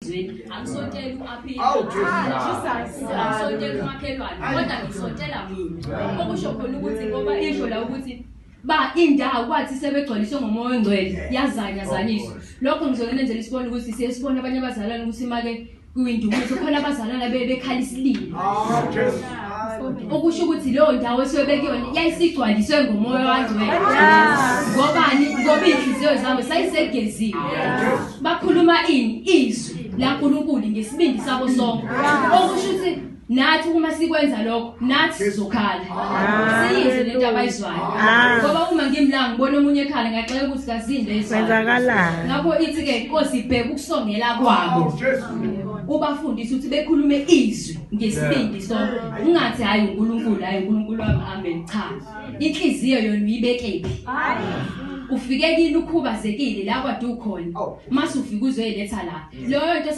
emazweni angisondela uAphila angisondela umakhelwane kodwa ngisondela mina okusho khona ukuthi ngoba isho la ukuthi ba indawo kwathi sebegcwaliswe ngomoya ongcwele yazanyazanyiswa lokho ngizokwenenzela isibona ukuthi siyesibona abanye abazalwane ukuthi make kuyindumuzo khona abazalwana bekhala isililo okusho ukuthi leyo ndawo esibekiwe yayisigcwaliswe ngomoya wangcwele ngobani ngoba inhliziyo zabo sayisegeziwe bakhuluma izwi laNkulunkulu ngesibindi sabo sonke okusho ukuthi nathi uma sikwenza lokho nathi sizokhala siyizwe lento abayizwayo ngoba uma ngimlanga ngibona umunye ekhala ngaxeka ukuthi kazinde kwenzakalani ngakho ithi ke Nkosi ibheka ukusongela kwabo ubafundisa ukuthi bekhulume izwi ngesibindi sonke ungathi hayi uNkulunkulu wami amen cha inhliziyo yona uyibekephi ufike kini ukhubazekile la kwade ukhona mase ufika uzoyiletha la leyo nto